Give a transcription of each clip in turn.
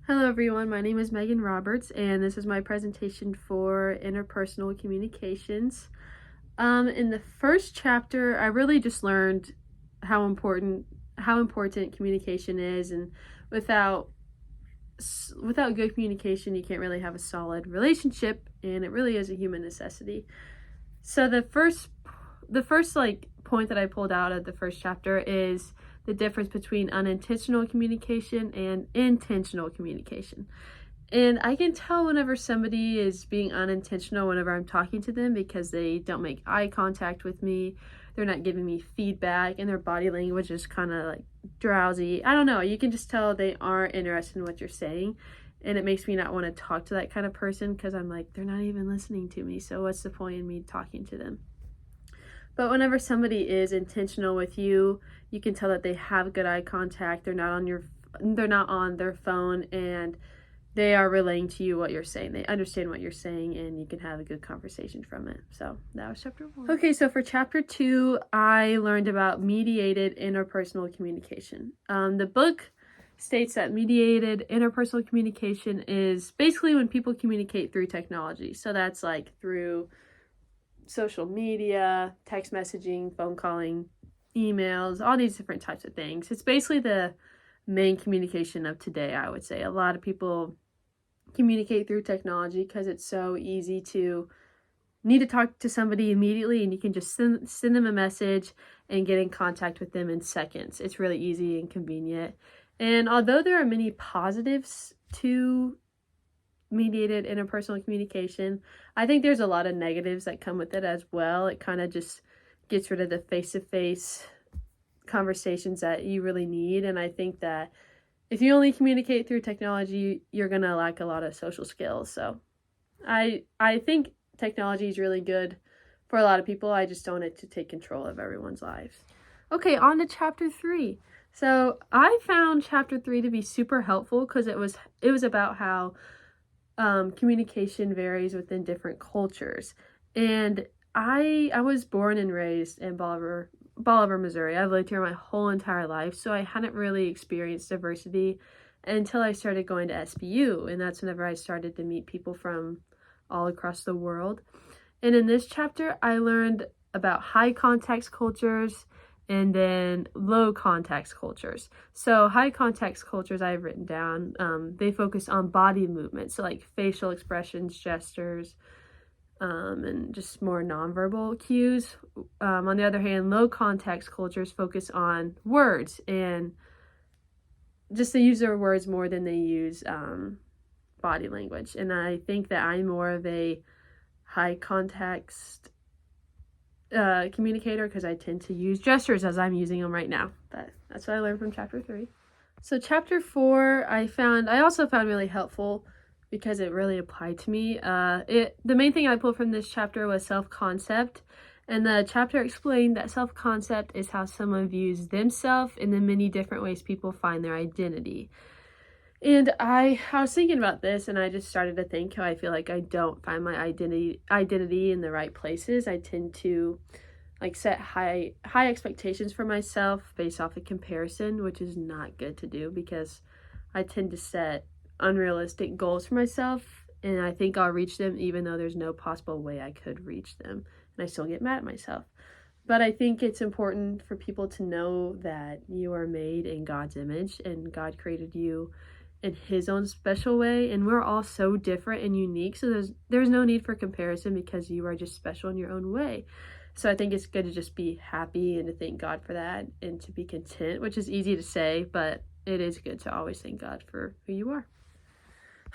Hello everyone, my name is Megan Roberts and this is my presentation for interpersonal communications. In the first chapter, I really just learned how important communication is, and without good communication, you can't really have a solid relationship, and it really is a human necessity. So the first point that I pulled out of the first chapter is the difference between unintentional communication and intentional communication. And I can tell whenever somebody is being unintentional whenever I'm talking to them because they don't make eye contact with me, they're not giving me feedback, and their body language is kind of like drowsy. I don't know, you can just tell they aren't interested in what you're saying. And it makes me not want to talk to that kind of person because I'm like, they're not even listening to me. So what's the point in me talking to them? But whenever somebody is intentional with you, you can tell that they have good eye contact. They're not on their phone, and they are relaying to you what you're saying. They understand what you're saying, and you can have a good conversation from it. So that was chapter 1. Okay, so for chapter 2, I learned about mediated interpersonal communication. The book states that mediated interpersonal communication is basically when people communicate through technology. So that's like through social media, text messaging, phone calling, emails, all these different types of things. It's basically the main communication of today, I would say. A lot of people communicate through technology because it's so easy to need to talk to somebody immediately, and you can just send them a message and get in contact with them in seconds. It's really easy and convenient. And although there are many positives to mediated interpersonal communication, I think there's a lot of negatives that come with it as well. It kind of just gets rid of the face-to-face conversations that you really need. And I think that if you only communicate through technology, you're going to lack a lot of social skills. So I think technology is really good for a lot of people. I just don't want it to take control of everyone's lives. Okay, on to chapter 3. So I found chapter 3 to be super helpful because it was about how communication varies within different cultures. And I was born and raised in Bolivar, Missouri. I've lived here my whole entire life, so I hadn't really experienced diversity until I started going to SBU, and that's whenever I started to meet people from all across the world. And in this chapter, I learned about high context cultures and then low context cultures. So high context cultures I've written down, they focus on body movement, so like facial expressions, gestures, and just more nonverbal cues. On the other hand, low context cultures focus on words, and just they use their words more than they use body language. And I think that I'm more of a high context communicator because I tend to use gestures as I'm using them right now. But that's what I learned from chapter 3. So chapter 4, I also found really helpful because it really applied to me. The main thing I pulled from this chapter was self-concept, and the chapter explained that self-concept is how someone views themselves in the many different ways people find their identity. And I was thinking about this, and I just started to think how I feel like I don't find my identity in the right places. I tend to like set high expectations for myself based off of comparison, which is not good to do because I tend to set unrealistic goals for myself, and I think I'll reach them even though there's no possible way I could reach them, and I still get mad at myself. But I think it's important for people to know that you are made in God's image, and God created you in his own special way, and we're all so different and unique, so there's no need for comparison because you are just special in your own way. So I think it's good to just be happy and to thank God for that and to be content, which is easy to say, but it is good to always thank God for who you are.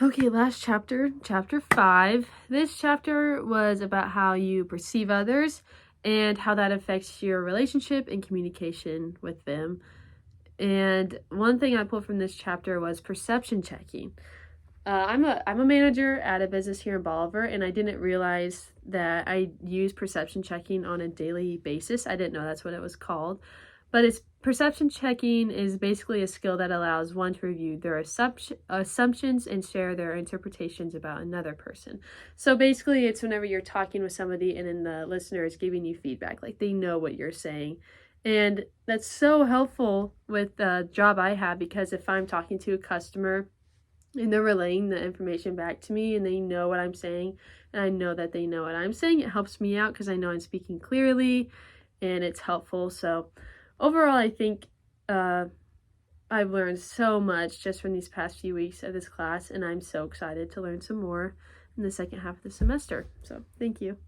Okay, last chapter, chapter 5. This chapter was about how you perceive others and how that affects your relationship and communication with them. And one thing I pulled from this chapter was perception checking. I'm a manager at a business here in Bolivar, and I didn't realize that I use perception checking on a daily basis. I didn't know that's what it was called. But perception checking is basically a skill that allows one to review their assumptions and share their interpretations about another person. So basically, it's whenever you're talking with somebody and then the listener is giving you feedback, like they know what you're saying. And that's so helpful with the job I have, because if I'm talking to a customer and they're relaying the information back to me, and they know what I'm saying, and I know that they know what I'm saying. It helps me out because I know I'm speaking clearly, and it's helpful. So overall, I think I've learned so much just from these past few weeks of this class, and I'm so excited to learn some more in the second half of the semester. So thank you.